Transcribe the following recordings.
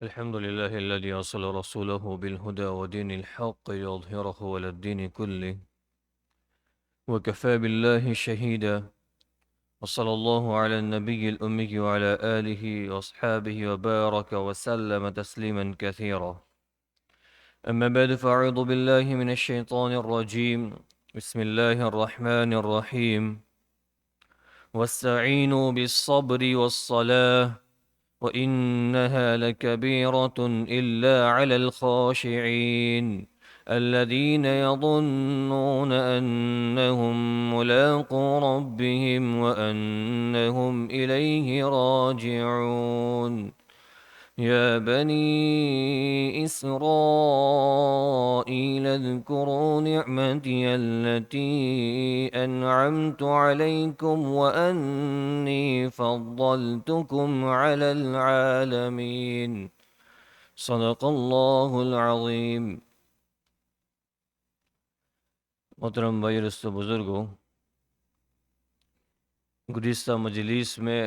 الحمد لله الذي أرسل رسوله بالهدى ودين الحق ليظهره على الدين كله وكفى بالله شهيدا. وصلى الله على النبي الأمي وعلى آله وأصحابه وبارك وسلم تسليما كثيرا. أما بعد فأعوذ بالله من الشيطان الرجيم. بسم الله الرحمن الرحيم. واستعينوا بالصبر والصلاة وإنها لكبيرة إلا على الخاشعين الذين يظنون أنهم ملاقو ربهم وأنهم إليه راجعون. يا بني إسرائيل اذكروا نعمتي التي أنعمت عليكم وأني فضلتكم على العالمين. صدق اللہ العظیم. محترم بھائی رست بزرگوں، گزشتہ مجلس میں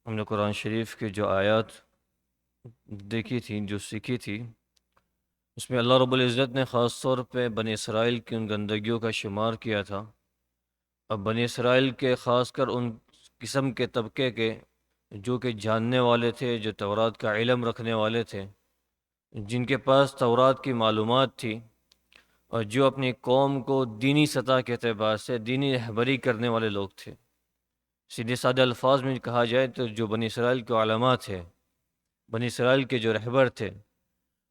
ہم نے قرآن شریف کے جو آیات دیکھی تھیں، جو سیکھی تھی، اس میں اللہ رب العزت نے خاص طور پہ بنی اسرائیل کی ان گندگیوں کا شمار کیا تھا. اب بنی اسرائیل کے خاص کر ان قسم کے طبقے کے جو کہ جاننے والے تھے، جو تورات کا علم رکھنے والے تھے، جن کے پاس تورات کی معلومات تھی، اور جو اپنی قوم کو دینی سطح کے اعتبار سے دینی رہبری کرنے والے لوگ تھے. سیدھے سادے الفاظ میں کہا جائے تو جو بنی اسرائیل کے علماء تھے، بنی اسرائیل کے جو رہبر تھے،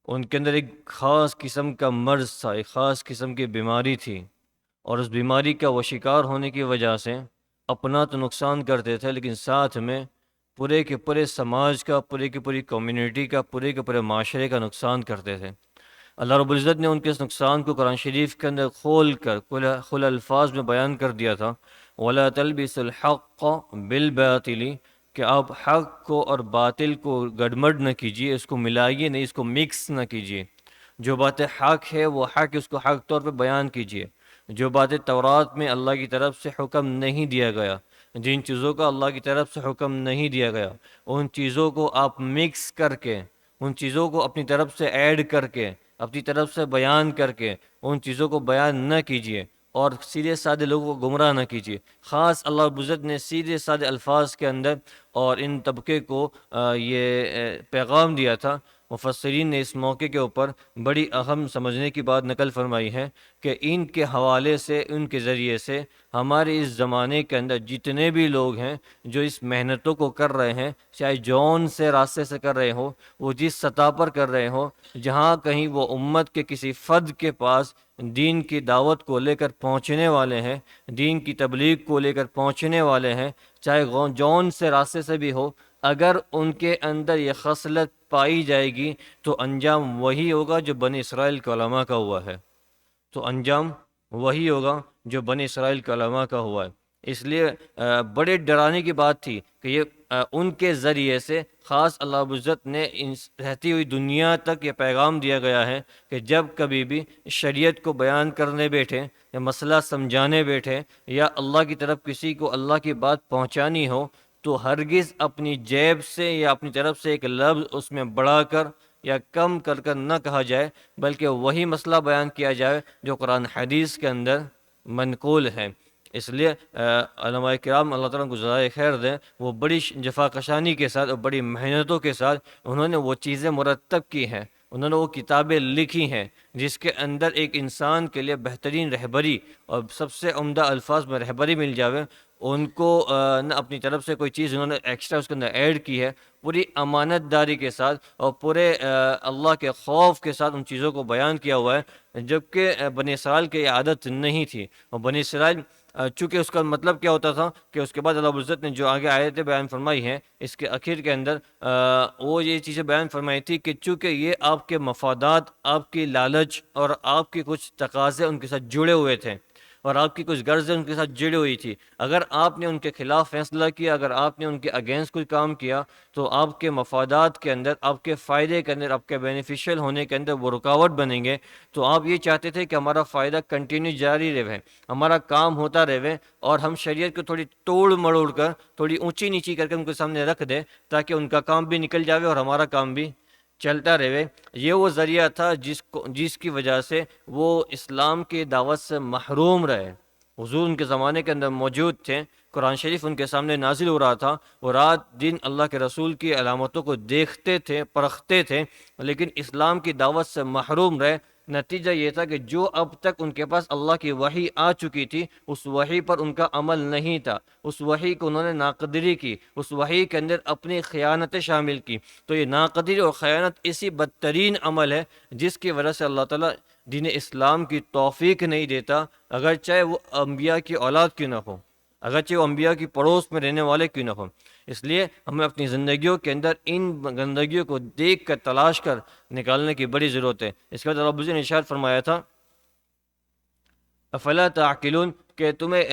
ان کے اندر ایک خاص قسم کا مرض تھا، ایک خاص قسم کی بیماری تھی، اور اس بیماری کا وہ شکار ہونے کی وجہ سے اپنا تو نقصان کرتے تھے، لیکن ساتھ میں پورے کے پورے سماج کا، پورے کی پوری کمیونٹی کا، پورے کے پورے معاشرے کا نقصان کرتے تھے. اللہ رب العزت نے ان کے اس نقصان کو قرآن شریف کے اندر کھول کر کھلے الفاظ میں بیان کر دیا تھا. وَلَا تَلْبِسُوا الْحَقَّ بِالْبَاطِلِ، کہ آپ حق کو اور باطل کو گڑمڑ نہ کیجیے، اس کو ملائیے نہیں، اس کو مکس نہ کیجیے. جو باتیں حق ہے وہ حق، اس کو حق طور پہ بیان کیجیے. جو باتیں تورات میں اللہ کی طرف سے حکم نہیں دیا گیا، جن چیزوں کا اللہ کی طرف سے حکم نہیں دیا گیا، ان چیزوں کو آپ مکس کر کے، ان چیزوں کو اپنی طرف سے ایڈ کر کے، اپنی طرف سے بیان کر کے ان چیزوں کو بیان نہ کیجیے، اور سیدھے سادے لوگوں کو گمراہ نہ کیجیے. خاص اللہ رب العزت نے سیدھے سادے الفاظ کے اندر اور ان طبقے کو یہ پیغام دیا تھا. مفسرین نے اس موقع کے اوپر بڑی اہم سمجھنے کی بات نقل فرمائی ہے کہ ان کے حوالے سے، ان کے ذریعے سے ہمارے اس زمانے کے اندر جتنے بھی لوگ ہیں جو اس محنتوں کو کر رہے ہیں، چاہے جون سے راستے سے کر رہے ہوں، وہ جس سطح پر کر رہے ہوں، جہاں کہیں وہ امت کے کسی فرد کے پاس دین کی دعوت کو لے کر پہنچنے والے ہیں، دین کی تبلیغ کو لے کر پہنچنے والے ہیں، چاہے جون سے راستے سے بھی ہو، اگر ان کے اندر یہ خصلت پائی جائے گی تو انجام وہی ہوگا جو بنی اسرائیل کے علماء کا ہوا ہے. تو انجام وہی ہوگا جو بنی اسرائیل کے علماء کا ہوا ہے. اس لیے بڑے ڈرانے کی بات تھی کہ یہ ان کے ذریعے سے خاص اللہ رب العزت نے رہتی ہوئی دنیا تک یہ پیغام دیا گیا ہے کہ جب کبھی بھی شریعت کو بیان کرنے بیٹھے یا مسئلہ سمجھانے بیٹھے یا اللہ کی طرف کسی کو اللہ کی بات پہنچانی ہو، تو ہرگز اپنی جیب سے یا اپنی طرف سے ایک لفظ اس میں بڑھا کر یا کم کر کر نہ کہا جائے، بلکہ وہی مسئلہ بیان کیا جائے جو قرآن حدیث کے اندر منقول ہے. اس لیے علماء کرام اللہ تعالیٰ کو جزائے خیر دیں، وہ بڑی جفا کشانی کے ساتھ اور بڑی محنتوں کے ساتھ انہوں نے وہ چیزیں مرتب کی ہیں، انہوں نے وہ کتابیں لکھی ہیں جس کے اندر ایک انسان کے لیے بہترین رہبری اور سب سے عمدہ الفاظ میں رہبری مل جاوے. ان کو نہ اپنی طرف سے کوئی چیز انہوں نے ایکسٹرا اس کے اندر ایڈ کی ہے، پوری امانت داری کے ساتھ اور پورے اللہ کے خوف کے ساتھ ان چیزوں کو بیان کیا ہوا ہے، جبکہ بنی اسرائیل کی یہ عادت نہیں تھی. اور بنی اسرائیل چونکہ اس کا مطلب کیا ہوتا تھا کہ اس کے بعد اللہ رب العزت نے جو آگے آیتیں بیان فرمائی ہیں اس کے اخیر کے اندر وہ یہ چیزیں بیان فرمائی تھی کہ چونکہ یہ آپ کے مفادات، آپ کی لالچ اور آپ کے کچھ تقاضے ان کے ساتھ جڑے ہوئے تھے، اور آپ کی کچھ غرضیں ان کے ساتھ جڑی ہوئی تھی، اگر آپ نے ان کے خلاف فیصلہ کیا، اگر آپ نے ان کے اگینسٹ کوئی کام کیا، تو آپ کے مفادات کے اندر، آپ کے فائدے کے اندر، آپ کے بینیفیشل ہونے کے اندر وہ رکاوٹ بنیں گے۔ تو آپ یہ چاہتے تھے کہ ہمارا فائدہ کنٹینیو جاری رہے، ہمارا کام ہوتا رہے، اور ہم شریعت کو تھوڑی توڑ مڑوڑ کر، تھوڑی اونچی نیچی کر کے ان کے سامنے رکھ دیں، تاکہ ان کا کام بھی نکل جاوے اور ہمارا کام بھی چلتا رہے۔ یہ وہ ذریعہ تھا جس کی وجہ سے وہ اسلام کی دعوت سے محروم رہے۔ حضور ان کے زمانے کے اندر موجود تھے، قرآن شریف ان کے سامنے نازل ہو رہا تھا، وہ رات دن اللہ کے رسول کی علامتوں کو دیکھتے تھے، پرکھتے تھے، لیکن اسلام کی دعوت سے محروم رہے۔ نتیجہ یہ تھا کہ جو اب تک ان کے پاس اللہ کی وحی آ چکی تھی، اس وحی پر ان کا عمل نہیں تھا، اس وحی کو انہوں نے ناقدری کی، اس وحی کے اندر اپنی خیانتیں شامل کی۔ تو یہ ناقدری اور خیانت اسی بدترین عمل ہے جس کی وجہ سے اللہ تعالیٰ دین اسلام کی توفیق نہیں دیتا، اگر چاہے وہ انبیاء کی اولاد کیوں نہ ہو، اگرچہ وہ انبیاء کی پڑوس میں رہنے والے کیوں نہ ہوں۔ اس لیے ہمیں اپنی زندگیوں کے اندر ان گندگیوں کو دیکھ کر، تلاش کر نکالنے کی بڑی ضرورت ہے۔ اس کے بعد رب نے ارشاد فرمایا تھا افلا تعقلون، کہ تمہیں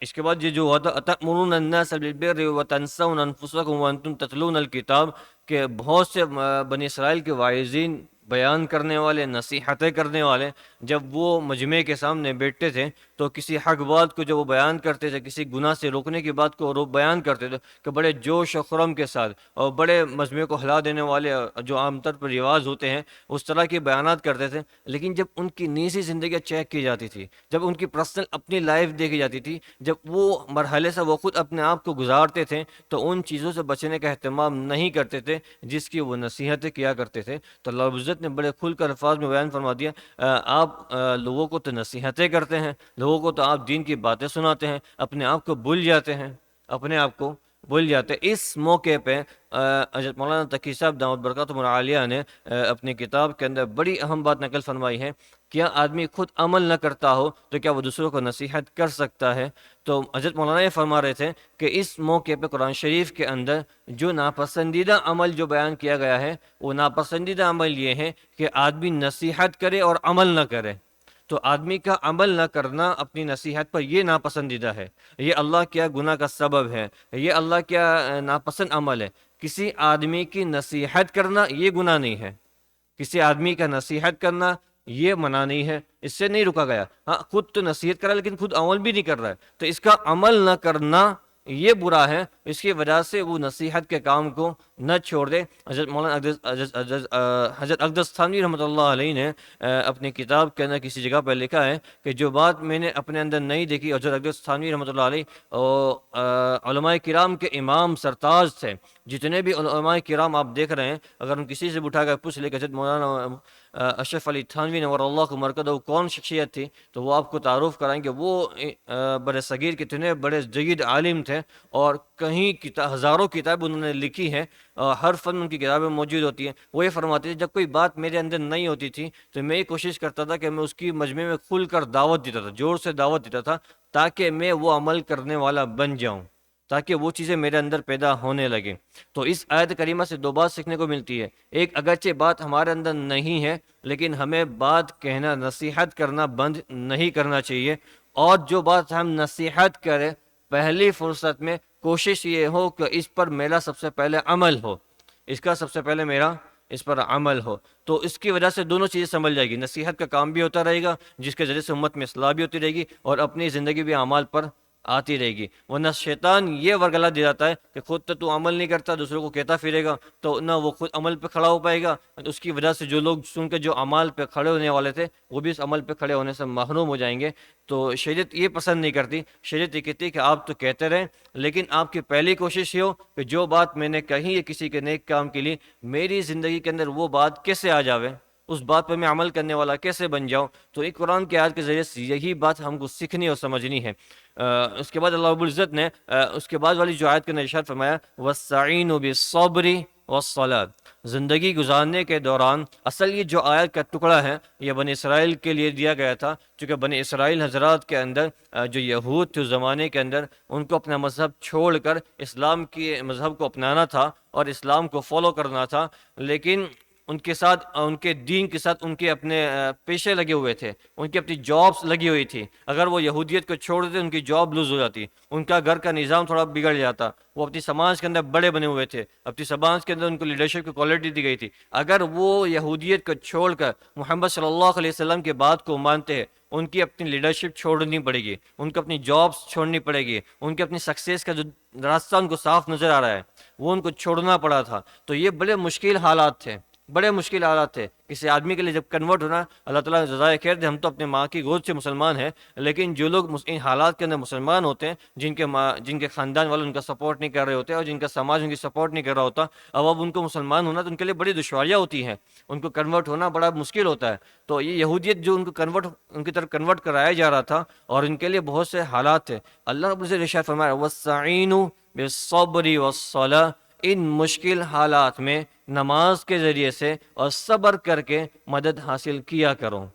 اس کے بعد یہ جو ہوا تھا اتأمرون الناس بالبر وتنسون انفسکم وانتم تتلون الکتاب، کہ بہت سے بنی اسرائیل کے واعظین، بیان کرنے والے، نصیحتیں کرنے والے، جب وہ مجمع کے سامنے بیٹھتے تھے تو کسی حق بات کو جب وہ بیان کرتے تھے، کسی گناہ سے روکنے کی بات کو بیان کرتے تھے، کہ بڑے جوش و خرم کے ساتھ اور بڑے مجمع کو ہلا دینے والے جو عام طور پر رواج ہوتے ہیں اس طرح کے بیانات کرتے تھے، لیکن جب ان کی نجی زندگیاں چیک کی جاتی تھی، جب ان کی پرسنل اپنی لائف دیکھی جاتی تھی، جب وہ مرحلے سے وہ خود اپنے آپ کو گزارتے تھے، تو ان چیزوں سے بچنے کا اہتمام نہیں کرتے تھے جس کی وہ نصیحتیں کیا کرتے تھے۔ تو اللہ رب العزت نے بڑے کھل کر الفاظ میں بیان فرما دیا، آپ لوگوں کو تو نصیحتیں کرتے ہیں، لوگوں کو تو آپ دین کی باتیں سناتے ہیں، اپنے آپ کو بھول جاتے ہیں، اپنے آپ کو بھول جاتے ہیں۔ اس موقع پہ حضرت مولانا تقی صاحب دامت برکاتہم العالیہ نے اپنی کتاب کے اندر بڑی اہم بات نقل فرمائی ہے، کیا آدمی خود عمل نہ کرتا ہو تو کیا وہ دوسروں کو نصیحت کر سکتا ہے؟ تو حضرت مولانا یہ فرما رہے تھے کہ اس موقع پہ قرآن شریف کے اندر جو ناپسندیدہ عمل جو بیان کیا گیا ہے، وہ ناپسندیدہ عمل یہ ہے کہ آدمی نصیحت کرے اور عمل نہ کرے۔ تو آدمی کا عمل نہ کرنا اپنی نصیحت پر، یہ ناپسندیدہ ہے، یہ اللہ کیا گناہ کا سبب ہے، یہ اللہ کیا ناپسند عمل ہے۔ کسی آدمی کی نصیحت کرنا یہ گناہ نہیں ہے، کسی آدمی کا نصیحت کرنا یہ منع نہیں ہے، اس سے نہیں رکا گیا۔ ہاں، خود تو نصیحت کر رہا ہے لیکن خود عمل بھی نہیں کر رہا ہے، تو اس کا عمل نہ کرنا یہ برا ہے، اس کی وجہ سے وہ نصیحت کے کام کو نہ چھوڑ دے۔ حضرت مولانا حضرت اقدس تھانوی رحمۃ اللہ علیہ نے اپنی کتاب کے اندر کسی جگہ پہ لکھا ہے کہ جو بات میں نے اپنے اندر نہیں دیکھی، حضرت اقدس تھانوی رحمۃ اللہ علیہ علماء کرام کے امام سرتاج تھے، جتنے بھی علماء کرام آپ دیکھ رہے ہیں، اگر ہم کسی سے اٹھا کر پوچھ لیں کہ حضرت مولانا اشرف علی تھانوی نور اللہ کو مرکز وہ کون شخصیت تھی، تو وہ آپ کو تعارف کرائیں کہ وہ بڑے صغیر کے اتنے بڑے جید عالم تھے، اور کہیں ہزاروں کتاب انہوں نے لکھی ہیں، ہر فن ان کی کتابیں موجود ہوتی ہیں۔ وہ یہ فرماتے تھے جب کوئی بات میرے اندر نہیں ہوتی تھی تو میں یہ کوشش کرتا تھا کہ میں اس کی مجمع میں کھل کر دعوت دیتا تھا، زور سے دعوت دیتا تھا، تاکہ میں وہ عمل کرنے والا بن جاؤں، تاکہ وہ چیزیں میرے اندر پیدا ہونے لگیں۔ تو اس آیت کریمہ سے دو بات سیکھنے کو ملتی ہے، ایک اگرچہ بات ہمارے اندر نہیں ہے لیکن ہمیں بات کہنا، نصیحت کرنا بند نہیں کرنا چاہیے، اور جو بات ہم نصیحت کریں پہلی فرصت میں کوشش یہ ہو کہ اس پر میرا سب سے پہلے عمل ہو، اس کا سب سے پہلے میرا اس پر عمل ہو، تو اس کی وجہ سے دونوں چیزیں سنبھل جائے گی، نصیحت کا کام بھی ہوتا رہے گا جس کے ذریعے سے امت میں اصلاح بھی ہوتی رہے گی، اور اپنی زندگی بھی اعمال پر آتی رہے گی۔ ورنہ شیطان یہ ورگلا دے جاتا ہے کہ خود تو عمل نہیں کرتا، دوسروں کو کہتا پھرے گا، تو نہ وہ خود عمل پہ کھڑا ہو پائے گا، اس کی وجہ سے جو لوگ سن کے جو عمل پہ کھڑے ہونے والے تھے وہ بھی اس عمل پہ کھڑے ہونے سے محروم ہو جائیں گے۔ تو شریعت یہ پسند نہیں کرتی، شریعت یہ کہتی ہے کہ آپ تو کہتے رہیں لیکن آپ کی پہلی کوشش یہ ہو کہ جو بات میں نے کہی ہے کسی کے نیک کام کے لیے، میری زندگی کے اندر وہ بات کیسے آ جاوے، اس بات پہ میں عمل کرنے والا کیسے بن جاؤں۔ تو ایک قرآن کی آیت کے ذریعے سے یہی بات ہم کو سیکھنی اور سمجھنی ہے۔ اس کے بعد اللہ رب العزت نے اس کے بعد والی جو آیت کے اندر ارشاد فرمایا وَاسْتَعِینُوا بِالصَّبْرِ وَالصَّلَاةِ، زندگی گزارنے کے دوران، اصل یہ جو آیت کا ٹکڑا ہے یہ بنی اسرائیل کے لیے دیا گیا تھا، چونکہ بنی اسرائیل حضرات کے اندر جو یہود تھے اس زمانے کے اندر، ان کو اپنا مذہب چھوڑ کر اسلام کے مذہب کو اپنانا تھا اور اسلام کو فالو کرنا تھا، لیکن ان کے ساتھ ان کے دین کے ساتھ ان کے اپنے پیشے لگے ہوئے تھے، ان کی اپنی جابس لگی ہوئی تھی. اگر وہ یہودیت کو چھوڑ دیتے ان کی جاب لوز ہو جاتی، ان کا گھر کا نظام تھوڑا بگڑ جاتا. وہ اپنی سماج کے اندر بڑے بنے ہوئے تھے، اپنی سماج کے اندر ان کو لیڈرشپ کی کوالٹی دی گئی تھی. اگر وہ یہودیت کو چھوڑ کر محمد صلی اللہ علیہ وسلم کے بات کو مانتے ہیں، ان کی اپنی لیڈرشپ چھوڑنی پڑے گی، ان کو اپنی جابس چھوڑنی پڑے گی، ان کے اپنی سکسیس کا جو راستہ ان کو صاف نظر آ رہا ہے وہ ان کو چھوڑنا پڑا تھا. تو یہ بڑے مشکل حالات تھے، بڑے مشکل حالات تھے کسی آدمی کے لیے. جب کنورٹ ہونا، اللہ تعالیٰ نے جزائے خیر دے، ہم تو اپنے ماں کی گود سے مسلمان ہیں، لیکن جو لوگ ان حالات کے اندر مسلمان ہوتے ہیں، جن کے خاندان والے ان کا سپورٹ نہیں کر رہے ہوتے اور جن کا سماج ان کی سپورٹ نہیں کر رہا ہوتا، اب ان کو مسلمان ہونا تو ان کے لیے بڑی دشواریاں ہوتی ہیں، ان کو کنورٹ ہونا بڑا مشکل ہوتا ہے. تو یہ یہودیت جو ان کی طرف کنورٹ کرایا جا رہا تھا اور ان کے لیے بہت سے حالات تھے. اللہ رب العزت ارشاد فرمایا وَاسْتَعِینُوا بِالصَّبْرِ وَالصَّلَاةِ، ان مشکل حالات میں نماز کے ذریعے سے اور صبر کر کے مدد حاصل کیا کرو.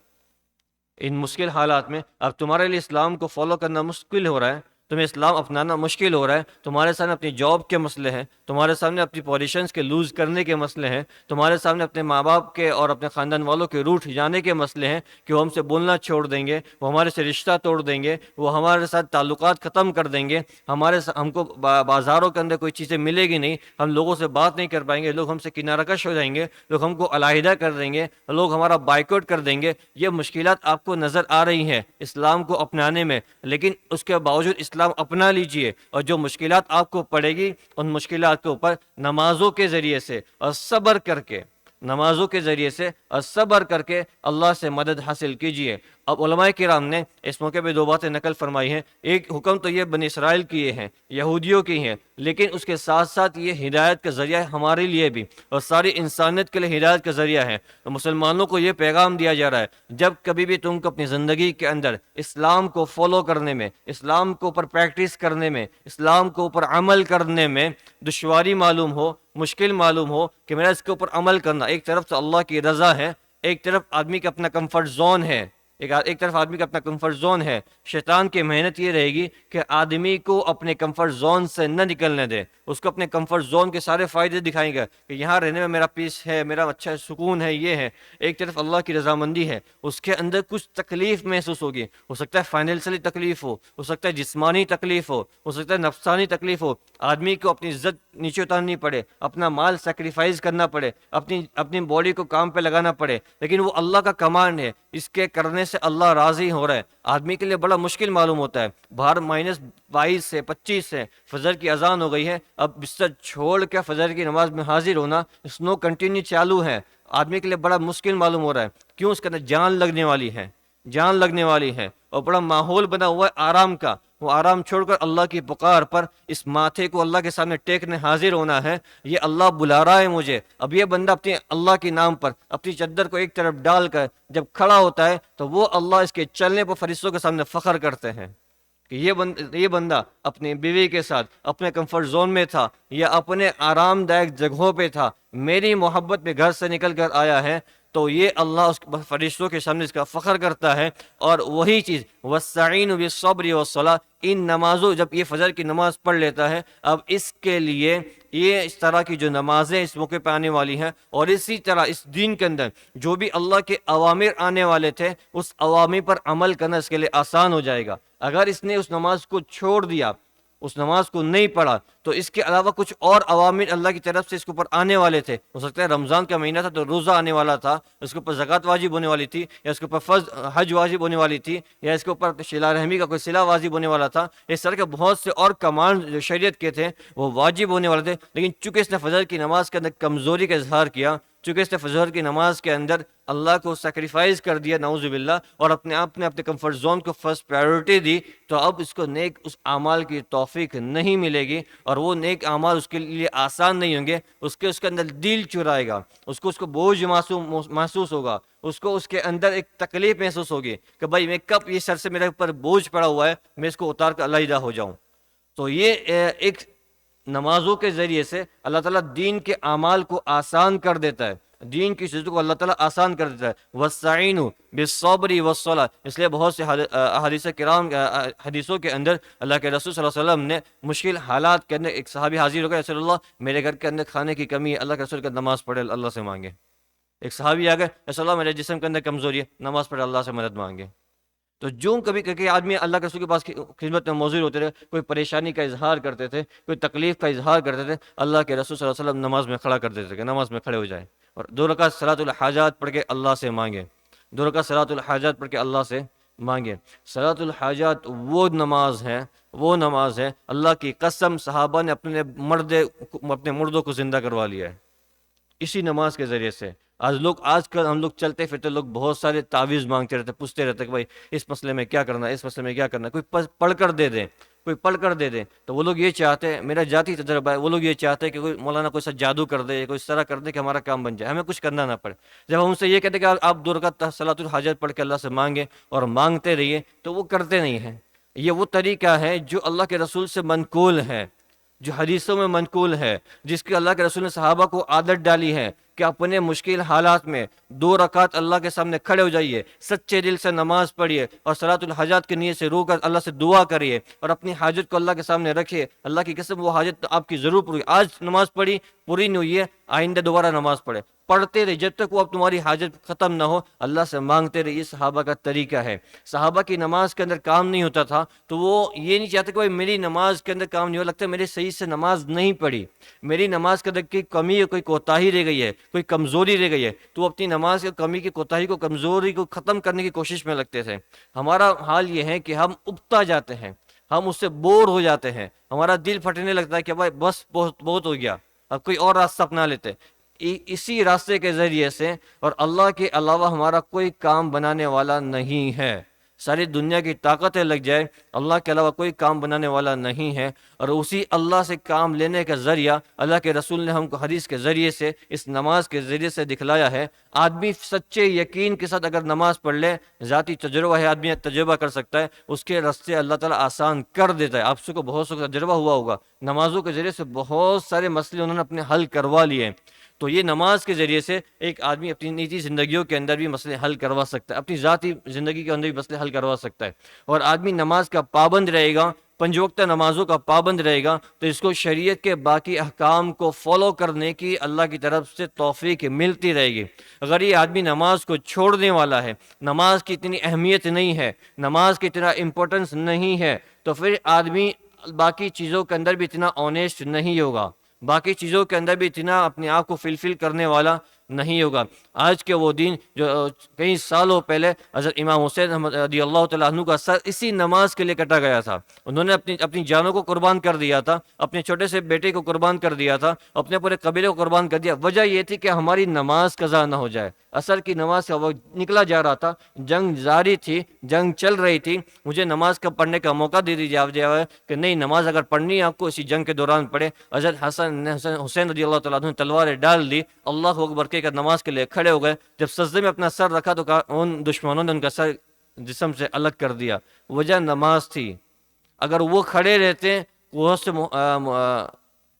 ان مشکل حالات میں اب تمہارے لیے اسلام کو فالو کرنا مشکل ہو رہا ہے، تمہیں اسلام اپنانا مشکل ہو رہا ہے، تمہارے سامنے اپنی جاب کے مسئلے ہیں، تمہارے سامنے اپنی پوزیشنز کے لوز کرنے کے مسئلے ہیں، تمہارے سامنے اپنے ماں باپ کے اور اپنے خاندان والوں کے روٹھ جانے کے مسئلے ہیں کہ وہ ہم سے بولنا چھوڑ دیں گے، وہ ہمارے سے رشتہ توڑ دیں گے، وہ ہمارے ساتھ تعلقات ختم کر دیں گے، ہم کو بازاروں کے اندر کوئی چیزیں ملے گی نہیں، ہم لوگوں سے بات نہیں کر پائیں گے، لوگ ہم سے کنارہ کش ہو جائیں گے، لوگ ہم کو علیحدہ کر دیں گے، لوگ ہمارا بائیکاٹ کر دیں گے. یہ مشکلات آپ کو نظر آ رہی ہیں اسلام کو اپنانے میں، لیکن اس کے باوجود اسلام اپنا لیجئے، اور جو مشکلات آپ کو پڑے گی ان مشکلات کے اوپر نمازوں کے ذریعے سے اور صبر کر کے، نمازوں کے ذریعے سے اور صبر کر کے اللہ سے مدد حاصل کیجئے. اب علماء کرام نے اس موقع پہ دو باتیں نقل فرمائی ہیں. ایک حکم تو یہ بنی اسرائیل کی ہیں، یہودیوں کی ہیں، لیکن اس کے ساتھ ساتھ یہ ہدایت کا ذریعہ ہے ہمارے لیے بھی، اور ساری انسانیت کے لیے ہدایت کا ذریعہ ہے. تو مسلمانوں کو یہ پیغام دیا جا رہا ہے جب کبھی بھی تم کو اپنی زندگی کے اندر اسلام کو فالو کرنے میں، اسلام کو اوپر پریکٹس کرنے میں، اسلام کو اوپر عمل کرنے میں دشواری معلوم ہو، مشکل معلوم ہو کہ میرا اس کے اوپر عمل کرنا، ایک طرف تو اللہ کی رضا ہے، ایک طرف آدمی کا اپنا کمفرٹ زون ہے، ایک طرف آدمی کا اپنا کمفرٹ زون ہے. شیطان کی محنت یہ رہے گی کہ آدمی کو اپنے کمفرٹ زون سے نہ نکلنے دے، اس کو اپنے کمفرٹ زون کے سارے فائدے دکھائیں گے کہ یہاں رہنے میں میرا پیس ہے، میرا اچھا سکون ہے، یہ ہے. ایک طرف اللہ کی رضامندی ہے، اس کے اندر کچھ تکلیف محسوس ہوگی، ہو سکتا ہے فائنینشلی تکلیف ہو سکتا ہے جسمانی تکلیف ہو سکتا ہے نفسانی تکلیف ہو، آدمی کو اپنی عزت نیچے اتارنی پڑے، اپنا مال سیکریفائز کرنا پڑے، اپنی باڈی کو کام پہ لگانا پڑے، لیکن وہ اللہ کا کمانڈ ہے، اس کے کرنے سے اللہ راضی ہو رہا ہے. آدمی کے لیے بڑا مشکل معلوم ہوتا ہے، باہر -22 سے 25 سے فجر کی اذان ہو گئی ہے، اب بستر چھوڑ کے فجر کی نماز میں حاضر ہونا، سنو کنٹینیو چالو ہے، آدمی کے لیے بڑا مشکل معلوم ہو رہا ہے. کیوں؟ اس کے اندر جان لگنے والی ہے، جان لگنے والی ہے، اور بڑا ماحول بنا ہوا ہے آرام کا. وہ آرام چھوڑ کر اللہ کی پکار پر اس ماتھے کو اللہ کے سامنے ٹیکنے حاضر ہونا ہے. یہ اللہ بلا رہا ہے مجھے. اب یہ بندہ اپنے اللہ کے نام پر اپنی چادر کو ایک طرف ڈال کر جب کھڑا ہوتا ہے تو وہ اللہ اس کے چلنے پر فرشتوں کے سامنے فخر کرتے ہیں کہ یہ بندہ اپنی بیوی کے ساتھ اپنے کمفرٹ زون میں تھا یا اپنے آرام دائک جگہوں پہ تھا، میری محبت میں گھر سے نکل کر آیا ہے. تو یہ اللہ اس فرشتوں کے سامنے اس کا فخر کرتا ہے. اور وہی چیز وَاسْتَعِینُوا بِالصَّبْرِ وَالصَّلَاةِ، ان نمازوں جب یہ فجر کی نماز پڑھ لیتا ہے، اب اس کے لیے یہ اس طرح کی جو نمازیں اس موقع پہ آنے والی ہیں، اور اسی طرح اس دین کے اندر جو بھی اللہ کے اوامر آنے والے تھے اس اوامر پر عمل کرنا اس کے لیے آسان ہو جائے گا. اگر اس نے اس نماز کو چھوڑ دیا، اس نماز کو نہیں پڑھا، تو اس کے علاوہ کچھ اور عوامل اللہ کی طرف سے اس کے اوپر آنے والے تھے. ہو سکتا ہے رمضان کا مہینہ تھا تو روزہ آنے والا تھا، اس کے اوپر زکوٰۃ واجب ہونے والی تھی، یا اس کے اوپر فرض حج واجب ہونے والی تھی، یا اس کے اوپر صلہ رحمی کا کوئی صلہ واجب ہونے والا تھا. اس طرح کے بہت سے اور کمانڈ جو شریعت کے تھے وہ واجب ہونے والے تھے. لیکن چونکہ اس نے فجر کی نماز کے اندر کمزوری کا اظہار کیا، چونکہ اس نے فجر کی نماز کے اندر اللہ کو سیکریفائز کر دیا نعوذ باللہ، اور اپنے آپ نے اپنے کمفرٹ زون کو فرسٹ پرائیورٹی دی، تو اب اس کو نیک اس اعمال کی توفیق نہیں ملے گی، اور وہ نیک اعمال اس کے لیے آسان نہیں ہوں گے. اس کے اندر دل چرائے گا، اس کو بوجھ محسوس ہوگا، اس کے اندر ایک تکلیف محسوس ہوگی کہ بھائی میں کب یہ سر سے میرے اوپر بوجھ پڑا ہوا ہے میں اس کو اتار کر علیحدہ ہو جاؤں. تو یہ ایک نمازوں کے ذریعے سے اللہ تعالیٰ دین کے اعمال کو آسان کر دیتا ہے، دین کی چیزوں کو اللہ تعالیٰ آسان کر دیتا ہے. وَاسْتَعِینُوا بِالصَّبْرِ وَالصَّلَاةِ، اس لیے بہت سے حدیثوں کے اندر اللہ کے رسول صلی اللہ علیہ وسلم نے مشکل حالات کے اندر ایک صحابی حاضر ہو گئے، رسول اللہ میرے گھر کے اندر کھانے کی کمی ہے، اللہ کے رسول کا نماز پڑھے اللہ سے مانگے. ایک صحابی آ گئے، رسول اللہ میرے جسم کے اندر کمزوری ہے، نماز پڑھ اللہ سے مدد مانگے۔ تو جو کبھی کہ آدمی اللہ کے رسول کے پاس خدمت میں موجود ہوتے رہے، کوئی پریشانی کا اظہار کرتے تھے، کوئی تکلیف کا اظہار کرتے تھے، اللہ کے رسول صلی اللہ علیہ وسلم نماز میں کھڑا کر دیتے تھے کہ نماز میں کھڑے ہو جائیں اور 2 رکعت صلاۃ الحاجات پڑھ کے اللہ سے مانگے، 2 رکعت صلاۃ الحاجات پڑھ کے اللہ سے مانگے۔ صلاۃ الحاجات وہ نماز ہے اللہ کی قسم صحابہ نے اپنے مردوں کو زندہ کروا لیا ہے اسی نماز کے ذریعے سے۔ آج کل ہم لوگ چلتے پھرتے لوگ بہت سارے تعویذ مانگتے رہتے، پوچھتے رہتے کہ بھائی اس مسئلے میں کیا کرنا ہے، اس مسئلے میں کیا کرنا ہے، کوئی پڑھ کر دے دے تو وہ لوگ یہ چاہتے ہیں، میرا ذاتی تجربہ ہے، وہ لوگ یہ چاہتے ہیں کہ کوئی مولانا کوئی سا جادو کر دے، کوئی اس طرح کر دے کہ ہمارا کام بن جائے، ہمیں کچھ کرنا نہ پڑے۔ جب ہم ان سے یہ کہتے ہیں کہ آپ 2 رکعت صلاۃ الحاجت پڑھ کے اللہ سے مانگیں اور مانگتے رہیے، تو وہ کرتے نہیں ہیں۔ یہ وہ طریقہ ہے جو اللہ کے رسول سے منقول ہے، جو حدیثوں میں منقول ہے، جس کی اللہ کے رسول نے صحابہ کو عادت ڈالی ہے کہ اپنے مشکل حالات میں 2 رکعت اللہ کے سامنے کھڑے ہو جائیے، سچے دل سے نماز پڑھیے اور صلاۃ الحاجات کی نیت سے رو کر اللہ سے دعا کریے اور اپنی حاجت کو اللہ کے سامنے رکھیے۔ اللہ کی قسم وہ حاجت آپ کی ضرور پوری، آج نماز پڑھی پوری نہیں ہوئی ہے، آئندہ دوبارہ نماز پڑھتے رہے جب تک وہ اب تمہاری حاجت ختم نہ ہو، اللہ سے مانگتے رہے۔ یہ صحابہ کا طریقہ ہے۔ صحابہ کی نماز کے اندر کام نہیں ہوتا تھا تو وہ یہ نہیں چاہتے کہ بھائی میری نماز کے اندر کام نہیں ہو، لگتا ہے میرے صحیح سے نماز نہیں پڑھی، میری نماز کے اندر کوئی کمی ہے، کوئی کوتاہی رہ گئی ہے، کوئی کمزوری رہ گئی ہے، تو وہ اپنی نماز کی کمی کی کوتاہی کو کمزوری کو ختم کرنے کی کوشش میں لگتے تھے۔ ہمارا حال یہ ہے کہ ہم اکتا جاتے ہیں، ہم اس سے بور ہو جاتے ہیں، ہمارا دل پھٹنے لگتا ہے کہ بھائی بس بہت ہو گیا، اب کوئی اور راستہ اپنا لیتے۔ اسی راستے کے ذریعے سے، اور اللہ کے علاوہ ہمارا کوئی کام بنانے والا نہیں ہے، ساری دنیا کی طاقتیں لگ جائے، اللہ کے علاوہ کوئی کام بنانے والا نہیں ہے۔ اور اسی اللہ سے کام لینے کا ذریعہ اللہ کے رسول نے ہم کو حدیث کے ذریعے سے، اس نماز کے ذریعے سے دکھلایا ہے۔ آدمی سچے یقین کے ساتھ اگر نماز پڑھ لے، ذاتی تجربہ ہے، آدمی تجربہ کر سکتا ہے، اس کے راستے اللہ تعالیٰ آسان کر دیتا ہے۔ آپ سب کو بہت سا تجربہ ہوا ہوگا، نمازوں کے ذریعے سے بہت سارے مسئلے انہوں نے اپنے حل کروا لیے۔ تو یہ نماز کے ذریعے سے ایک آدمی اپنی نجی زندگیوں کے اندر بھی مسئلے حل کروا سکتا ہے، اپنی ذاتی زندگی کے اندر بھی مسئلے حل کروا سکتا ہے۔ اور آدمی نماز کا پابند رہے گا، 5 وقتہ نمازوں کا پابند رہے گا، تو اس کو شریعت کے باقی احکام کو فالو کرنے کی اللہ کی طرف سے توفیق ملتی رہے گی۔ اگر یہ آدمی نماز کو چھوڑنے والا ہے، نماز کی اتنی اہمیت نہیں ہے، نماز کی اتنا امپورٹنس نہیں ہے، تو پھر آدمی باقی چیزوں کے اندر بھی اتنا آنیسٹ نہیں ہوگا، باقی چیزوں کے اندر بھی اتنا اپنے آپ کو فلفل کرنے والا نہیں ہوگا۔ آج کے وہ دن جو کئی سالوں پہلے حضرت امام حسین رضی اللہ تعالیٰ عنہ کا سر اسی نماز کے لیے کٹا گیا تھا، انہوں نے اپنی جانوں کو قربان کر دیا تھا، اپنے چھوٹے سے بیٹے کو قربان کر دیا تھا، اپنے پورے قبیلے کو قربان کر دیا۔ وجہ یہ تھی کہ ہماری نماز قضا نہ ہو جائے۔ عصر کی نماز کا وقت نکلا جا رہا تھا، جنگ جاری تھی، جنگ چل رہی تھی، مجھے نماز کا پڑھنے کا موقع دے دیا جائے کہ نہیں، نماز اگر پڑھنی ہے آپ کو اسی جنگ کے دوران پڑھے۔ حضرت حسین رضی اللہ تعالیٰ عنہ نے تلواریں ڈال دی، اللہ اکبر کہہ کر نماز کے لیے کھڑے ہو گئے۔ جب سجدے میں اپنا سر رکھا تو ان دشمنوں نے ان کا سر جسم سے الگ کر دیا، وجہ نماز تھی۔ اگر وہ کھڑے رہتے، وہ سے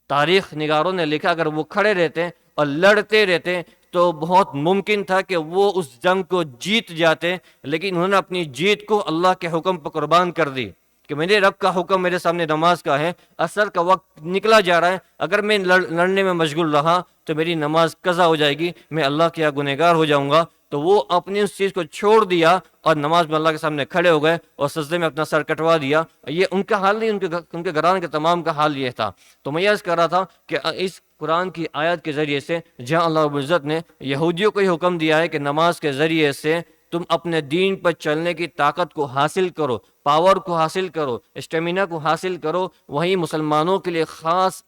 تاریخ نگاروں نے لکھا، اگر وہ کھڑے رہتے اور لڑتے رہتے تو بہت ممکن تھا کہ وہ اس جنگ کو جیت جاتے، لیکن انہوں نے اپنی جیت کو اللہ کے حکم پر قربان کر دی کہ میرے رب کا حکم میرے سامنے نماز کا ہے، عصر کا وقت نکلا جا رہا ہے، اگر میں لڑنے میں مشغول رہا تو میری نماز قضا ہو جائے گی، میں اللہ کے یہاں گنہگار ہو جاؤں گا۔ تو وہ اپنی اس چیز کو چھوڑ دیا اور نماز میں اللہ کے سامنے کھڑے ہو گئے اور سجدے میں اپنا سر کٹوا دیا۔ یہ ان کا حال نہیں، ان کے گھرانے کے تمام کا حال یہ تھا۔ تو میں یہ عرض کر رہا تھا کہ اس قرآن کی آیت کے ذریعے سے جہاں اللہ رب العزت نے یہودیوں کو یہ حکم دیا ہے کہ نماز کے ذریعے سے تم اپنے دین پر چلنے کی طاقت کو حاصل کرو، پاور کو حاصل کرو، اسٹیمینا کو حاصل کرو، وہیں مسلمانوں کے لیے خاص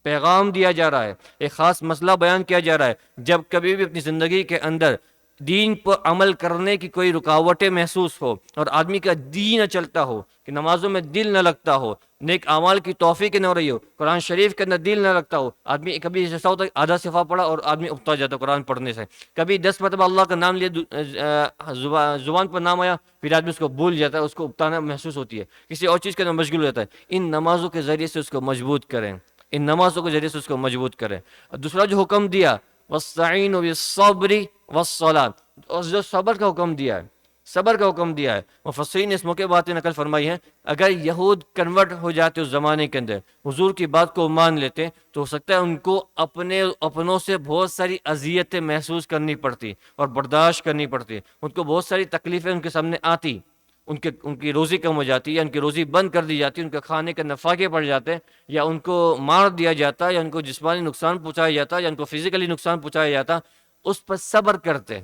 پیغام دیا جا رہا ہے، ایک خاص مسئلہ بیان کیا جا رہا ہے۔ جب کبھی بھی اپنی زندگی کے اندر دین پر عمل کرنے کی کوئی رکاوٹیں محسوس ہو اور آدمی کا دین نہ چلتا ہو، کہ نمازوں میں دل نہ لگتا ہو، نیک اعمال کی توفیق نہ ہو رہی ہو، قرآن شریف کے اندر دل نہ لگتا ہو، آدمی کبھی ایسا ہوتا ہے آدھا صفحہ پڑھا اور آدمی اکتا جاتا ہے قرآن پڑھنے سے، کبھی 10 مرتبہ اللہ کا نام لیا، زبان پر نام آیا، پھر آدمی اس کو بھول جاتا ہے، اس کو اکتانا محسوس ہوتی ہے، کسی اور چیز کے اندر مشغول ہو جاتا ہے۔ ان نمازوں کے ذریعے سے اس کو مضبوط کریں، ان نمازوں کے ذریعے سے اس کو مضبوط کریں۔ اور دوسرا جو حکم دیا، وَاسْتَعِينُوا بِالصَّبْرِ وَالصَّلَاةِ، اور جو صبر کا حکم دیا ہے، صبر کا حکم دیا ہے۔ مفسرین نے اس موقع باتیں نقل فرمائی ہیں، اگر یہود کنورٹ ہو جاتے اس زمانے کے اندر، حضور کی بات کو مان لیتے، تو ہو سکتا ہے ان کو اپنوں سے بہت ساری اذیتیں محسوس کرنی پڑتی اور برداشت کرنی پڑتی، ان کو بہت ساری تکلیفیں ان کے سامنے آتی، ان کی روزی کم ہو جاتی، یا ان کی روزی بند کر دی جاتی، ان کے کھانے کے نفاقے پڑ جاتے، یا ان کو مار دیا جاتا، یا ان کو جسمانی نقصان پہنچایا جاتا، یا ان کو فزیکلی نقصان پہنچایا جاتا۔ اس پر صبر کرتے،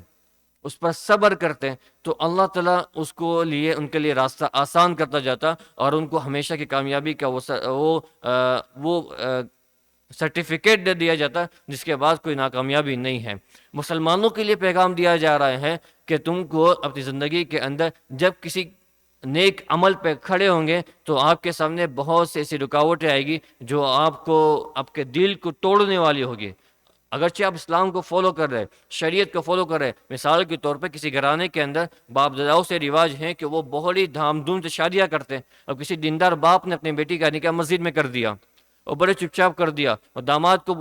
اس پر صبر کرتے تو اللہ تعالیٰ اس کو لیے ان کے لیے راستہ آسان کرتا جاتا، اور ان کو ہمیشہ کی کامیابی کا وہ سرٹیفکیٹ دے دیا جاتا، جس کے بعد کوئی ناکامیابی نہیں ہے۔ مسلمانوں کے لیے پیغام دیا جا رہا ہے کہ تم کو اپنی زندگی کے اندر جب کسی نیک عمل پہ کھڑے ہوں گے تو آپ کے سامنے بہت سی ایسی رکاوٹیں آئے گی جو آپ کے دل کو توڑنے والی ہوگی۔ اگرچہ آپ اسلام کو فالو کر رہے، شریعت کو فالو کر رہے، مثال کے طور پہ کسی گھرانے کے اندر باپ داداؤں سے رواج ہیں کہ وہ بہت ہی دھام دھوم سے شادیاں کرتے ہیں، اور کسی دیندار باپ نے اپنی بیٹی کا نکاح مسجد میں کر دیا اور بڑے چپ چاپ کر دیا، اور داماد کو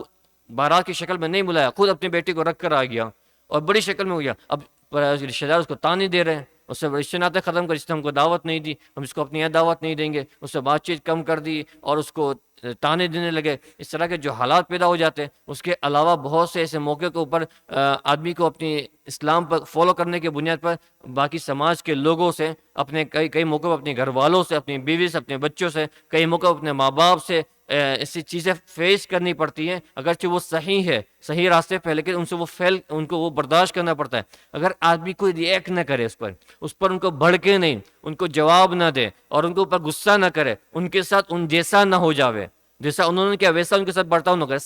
بارات کی شکل میں نہیں بلایا، خود اپنی بیٹی کو رکھ کر آ گیا اور بڑی شکل میں ہو گیا۔ اب رشتہ دار اس کو تانے دے رہے ہیں، اس سے رشتے ناطے ختم کر، اس نے ہم کو دعوت نہیں دی، ہم اس کو اپنی یہاں دعوت نہیں دیں گے، اس سے بات چیت کم کر دی اور اس کو تانے دینے لگے۔ اس طرح کے جو حالات پیدا ہو جاتے ہیں، اس کے علاوہ بہت سے ایسے موقع کے اوپر آدمی کو اپنی اسلام پر فالو کرنے کی بنیاد پر باقی سماج کے لوگوں سے، اپنے کئی موقع پر اپنے گھر والوں سے، اپنی بیوی سے، اپنے بچوں سے، کئی موقع پر اپنے ماں باپ سے ایسی چیزیں فیس کرنی پڑتی ہیں، اگرچہ وہ صحیح ہے، صحیح راستے پہ، لیکن ان کو وہ برداشت کرنا پڑتا ہے۔ اگر آدمی کوئی ریئیکٹ نہ کرے اس پر ان کو بھڑکے نہیں، ان کو جواب نہ دے اور ان کے اوپر غصہ نہ کرے، ان کے ساتھ ان جیسا نہ ہو جاوے، جیسا انہوں نے کیا ویسا ان کے ساتھ برتاؤ نہ کرے،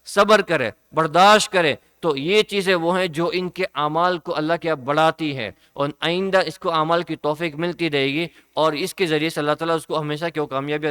صبر کرے، برداشت کرے، تو یہ چیزیں وہ ہیں جو ان کے اعمال کو اللہ کے بڑھاتی ہے، اور آئندہ اس کو اعمال کی توفیق ملتی رہے گی، اور اس کے ذریعے سے اللہ تعالیٰ اس کو ہمیشہ کی کامیابی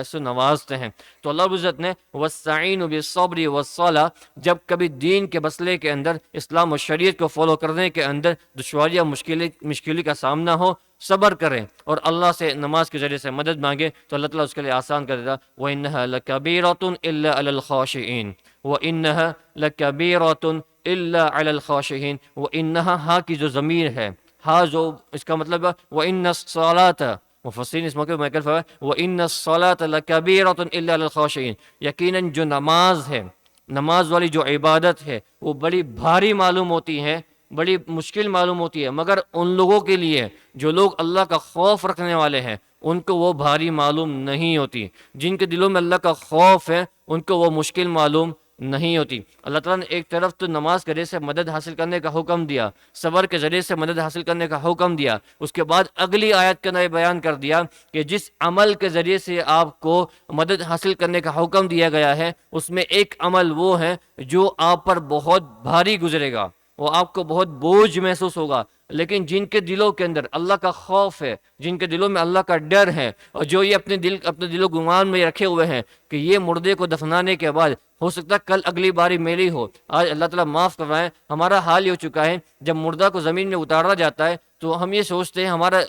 سے نوازتے ہیں۔ تو اللہ رب العزت نے وَاسْتَعِینُوا بِالصَّبْرِ وَالصَّلَاةِ، جب کبھی دین کے مسئلے کے اندر، اسلام و شریعت کو فالو کرنے کے اندر دشواریاں مشکلی کا سامنا ہو، صبر کریں اور اللہ سے نماز کے ذریعے سے مدد مانگے تو اللہ تعالیٰ اس کے لیے آسان کر دیتا۔ وَإِنَّهَا لَكَبِيرَةٌ إِلَّا عَلَى الْخَاشِعِينَ وَإِنَّهَا لَكَبِيرَةٌ إِلَّا عَلَى الْخَاشِعِينَ۔ وَإِنَّهَا، ہاں کی جو ضمیر ہے، ہاں جو اس کا مطلب ہے وَإِنَّ الصَّلَاةَ، مفسرین اس موقع پہ میں کل فرمایا وَإِنَّ الصَّلَاةَ لَكَبِيرَةٌ إِلَّا عَلَى الْخَاشِعِينَ، یقیناً جو نماز ہے، نماز والی جو عبادت ہے، وہ بڑی بھاری معلوم ہوتی ہے، بڑی مشکل معلوم ہوتی ہے، مگر ان لوگوں کے لیے جو لوگ اللہ کا خوف رکھنے والے ہیں، ان کو وہ بھاری معلوم نہیں ہوتی۔ جن کے دلوں میں اللہ کا خوف ہے، ان کو وہ مشکل معلوم نہیں ہوتی۔ اللہ تعالیٰ نے ایک طرف تو نماز کے ذریعے سے مدد حاصل کرنے کا حکم دیا، صبر کے ذریعے سے مدد حاصل کرنے کا حکم دیا، اس کے بعد اگلی آیت کے اندر بیان کر دیا کہ جس عمل کے ذریعے سے آپ کو مدد حاصل کرنے کا حکم دیا گیا ہے، اس میں ایک عمل وہ ہے جو آپ پر بہت بھاری گزرے گا، وہ آپ کو بہت بوجھ محسوس ہوگا، لیکن جن کے دلوں کے اندر اللہ کا خوف ہے، جن کے دلوں میں اللہ کا ڈر ہے، اور جو یہ اپنے دل و گمان میں رکھے ہوئے ہیں کہ یہ مردے کو دفنانے کے بعد ہو سکتا ہے کل اگلی باری میری ہو، آج اللہ تعالیٰ معاف کروائے، ہمارا حال یہ ہو چکا ہے جب مردہ کو زمین میں اتارا جاتا ہے تو ہم یہ سوچتے ہیں، ہمارا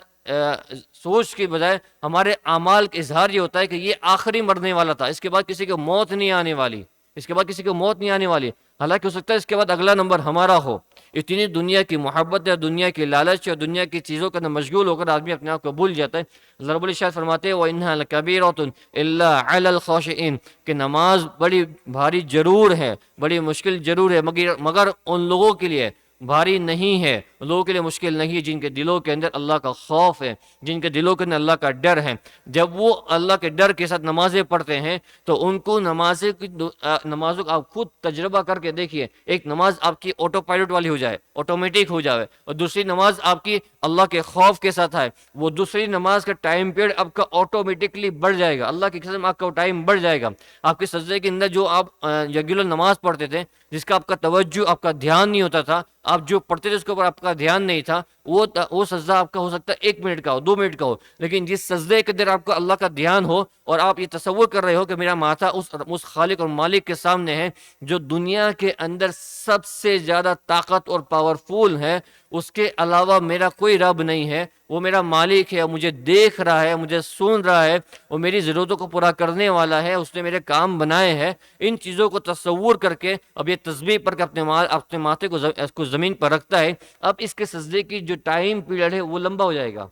سوچ کی بجائے ہمارے اعمال کا اظہار یہ ہوتا ہے کہ یہ آخری مرنے والا تھا، اس کے بعد کسی کو موت نہیں آنے والی، اس کے بعد کسی کو موت نہیں آنے والی، حالانکہ ہو سکتا ہے اس کے بعد اگلا نمبر ہمارا ہو۔ اتنی دنیا کی محبت ہے، دنیا کی لالچ اور دنیا کی چیزوں کے اندر مشغول ہو کر آدمی اپنے آپ کو بھول جاتا ہے۔ اللہ رب العزت فرماتے ہیں وَإِنَّهَا لَكَبِيرَةٌ إِلَّا عَلَى الْخَاشِعِينَ، کہ نماز بڑی بھاری ضرور ہے، بڑی مشکل ضرور ہے، مگر ان لوگوں کے لیے بھاری نہیں ہے، لوگوں کے لیے مشکل نہیں ہے جن کے دلوں کے اندر اللہ کا خوف ہے، جن کے دلوں کے اندر اللہ کا ڈر ہے۔ جب وہ اللہ کے ڈر کے ساتھ نمازیں پڑھتے ہیں تو ان کو نمازوں کا آپ خود تجربہ کر کے دیکھیے، ایک نماز آپ کی آٹو پائلٹ والی ہو جائے، آٹومیٹک ہو جائے، اور دوسری نماز آپ کی اللہ کے خوف کے ساتھ ہے، وہ دوسری نماز کا ٹائم پیریڈ آپ کا آٹومیٹکلی بڑھ جائے گا، اللہ کی قسم آپ کا ٹائم بڑھ جائے گا۔ آپ کے سجدے کے اندر جو آپ ریگولر نماز پڑھتے تھے، جس کا آپ کا توجہ، آپ کا دھیان نہیں ہوتا تھا، آپ جو پڑھتے تھے اس کے اوپر آپ کا دھیان نہیں تھا، وہ سجدہ آپ کا ہو سکتا ہے 1 منٹ کا ہو، 2 منٹ کا ہو، لیکن جس سجدے کے اندر آپ کو اللہ کا دھیان ہو اور آپ یہ تصور کر رہے ہو کہ میرا ماتھا اس خالق اور مالک کے سامنے ہے جو دنیا کے اندر سب سے زیادہ طاقت اور پاورفل ہے، اس کے علاوہ میرا کوئی رب نہیں ہے، وہ میرا مالک ہے، مجھے دیکھ رہا ہے، مجھے سن رہا ہے، وہ میری ضرورتوں کو پورا کرنے والا ہے، اس نے میرے کام بنائے ہیں۔ ان چیزوں کو تصور کر کے اب یہ تسبیح پڑھ کے اپنے ماتھے کو زمین پر رکھتا ہے، اب اس کے سجدے کی جو ٹائم پیریڈ ہے وہ لمبا ہو جائے گا۔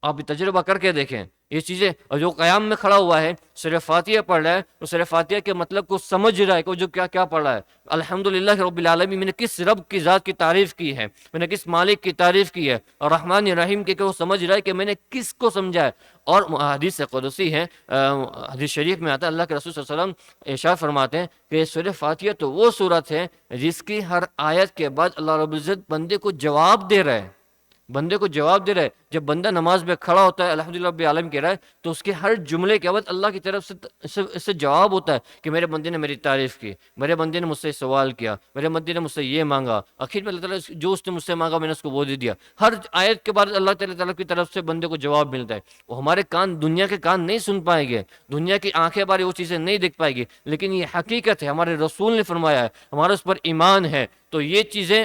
آپ بھی تجربہ کر کے دیکھیں یہ چیزیں۔ اور جو قیام میں کھڑا ہوا ہے، سورہ فاتحہ پڑھ رہا ہے، تو سورہ فاتحہ کے مطلب کو سمجھ رہا ہے کہ وہ جو کیا پڑھ رہا ہے۔ الحمدللہ رب العالمین، میں نے کس رب کی ذات کی تعریف کی ہے، میں نے کس مالک کی تعریف کی ہے، اور رحمان الرحیم کہ وہ سمجھ رہا ہے کہ میں نے کس کو سمجھا ہے۔ اور حدیث قدسی ہے، حدیث شریف میں آتا ہے، اللہ کے رسول صلی اللہ علیہ وسلم ارشاد فرماتے ہیں کہ سورہ فاتحہ تو وہ سورت ہے جس کی ہر آیت کے بعد اللہ رب العزت بندے کو جواب دے رہا ہے، بندے کو جواب دے رہا ہے۔ جب بندہ نماز میں کھڑا ہوتا ہے الحمدللہ رب العالمین کہہ رہا ہے، تو اس کے ہر جملے کے بعد اللہ کی طرف سے اس سے جواب ہوتا ہے کہ میرے بندے نے میری تعریف کی، میرے بندے نے مجھ سے سوال کیا، میرے بندے نے مجھ سے یہ مانگا، آخر میں اللہ تعالیٰ جو اس نے مجھ سے مانگا میں نے اس کو وہ دے دیا۔ ہر آیت کے بعد اللہ تعالیٰ کی طرف سے بندے کو جواب ملتا ہے۔ وہ ہمارے کان، دنیا کے کان نہیں سن پائیں گے، دنیا کی آنکھیں ہماری وہ چیزیں نہیں دیکھ پائے گی، لیکن یہ حقیقت ہے، ہمارے رسول نے فرمایا ہے، ہمارا اس پر ایمان ہے۔ تو یہ چیزیں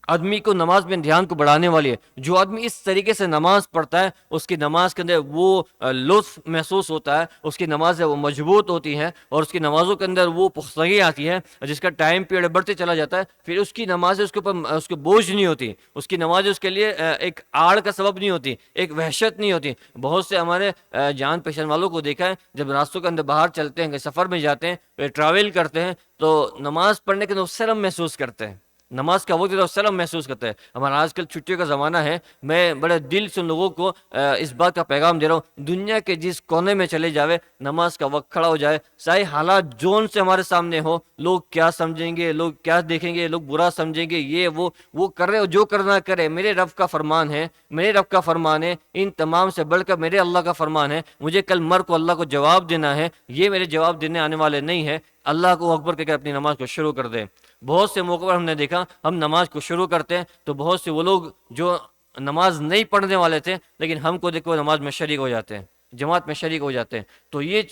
آدمی کو نماز میں دھیان کو بڑھانے والی ہے۔ جو آدمی اس طریقے سے نماز پڑھتا ہے، اس کی نماز کے اندر وہ لطف محسوس ہوتا ہے، اس کی نمازیں وہ مضبوط ہوتی ہیں، اور اس کی نمازوں کے اندر وہ پختگی آتی ہے، جس کا ٹائم پیریڈ بڑھتے چلا جاتا ہے۔ پھر اس کی نمازیں اس کے اوپر اس کے بوجھ نہیں ہوتی، اس کی نمازیں اس کے لیے ایک آڑ کا سبب نہیں ہوتی، ایک وحشت نہیں ہوتی۔ بہت سے ہمارے جان پہچان والوں کو دیکھا ہے، جب راستوں کے اندر باہر چلتے ہیں، سفر میں جاتے ہیں، ٹریول کرتے ہیں، تو نماز پڑھنے کے اندر شرم محسوس کرتے ہیں، نماز کا وقت شرم محسوس کرتا ہے۔ ہمارا آج کل چھٹیوں کا زمانہ ہے، میں بڑے دل سے لوگوں کو اس بات کا پیغام دے رہا ہوں، دنیا کے جس کونے میں چلے جاوے، نماز کا وقت کھڑا ہو جائے، چاہے حالات جون سے ہمارے سامنے ہو، لوگ کیا سمجھیں گے، لوگ کیا دیکھیں گے، لوگ برا سمجھیں گے، یہ وہ کر رہے ہو، جو کرنا کرے، میرے رب کا فرمان ہے، میرے رب کا فرمان ہے، ان تمام سے بڑھ کر میرے اللہ کا فرمان ہے، مجھے کل مر کو اللہ کو جواب دینا ہے، یہ میرے جواب دینے آنے والے نہیں ہے۔ اللہ کو اکبر کہہ کر اپنی نماز کو شروع کر دے۔ بہت سے موقع پر ہم نے دیکھا، ہم نماز کو شروع کرتے ہیں تو بہت سے وہ لوگ جو نماز نہیں پڑھنے والے تھے، لیکن ہم کو دیکھو نماز میں شریک ہو جاتے ہیں، جماعت میں شریک ہو جاتے ہیں۔ تو یہ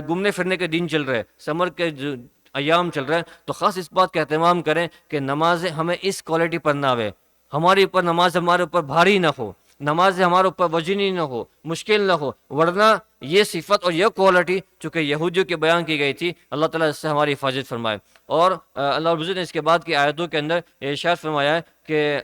گھومنے پھرنے کے دن چل رہے، سمر کے ایام چل رہے ہیں، تو خاص اس بات کا اہتمام کریں کہ نمازیں ہمیں اس کوالٹی پر نہ آوے، ہمارے اوپر نماز ہمارے اوپر بھاری نہ ہو، نماز ہمارے اوپر وزنی نہ ہو، مشکل نہ ہو، ورنہ یہ صفت اور یہ کوالٹی چونکہ یہودیوں کی بیان کی گئی تھی، اللہ تعالیٰ اس سے ہماری حفاظت فرمائے۔ اور اللہ رب العزت نے اس کے بعد کی آیتوں کے اندر ارشاد فرمایا ہے کہ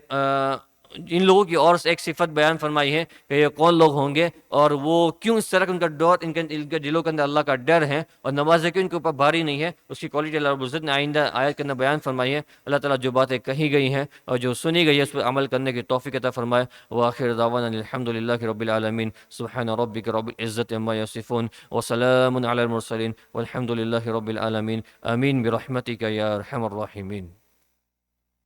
ان لوگوں کی اور ایک صفت بیان فرمائی ہے کہ یہ کون لوگ ہوں گے، اور وہ کیوں اس طرح ان کا ڈور ان کے دلوں کے اندر اللہ کا ڈر ہے، اور نمازیں کیوں ان کے اوپر بھاری نہیں ہے۔ اس کی کوالٹی اللہ رب العزت نے آئندہ آیت کے اندر بیان فرمائی ہے۔ اللہ تعالیٰ جو باتیں کہی گئی ہیں اور جو سنی گئی ہے اس پر عمل کرنے کی توفیق عطا فرمائے۔ وآخر دعوانا الحمد للہ رب العالمین، سبحان ربک رب العزت عما یصفون، وسلام علی المرسلین، والحمد للہ رب العالمین، آمین برحمتک یا ارحم الراحمین۔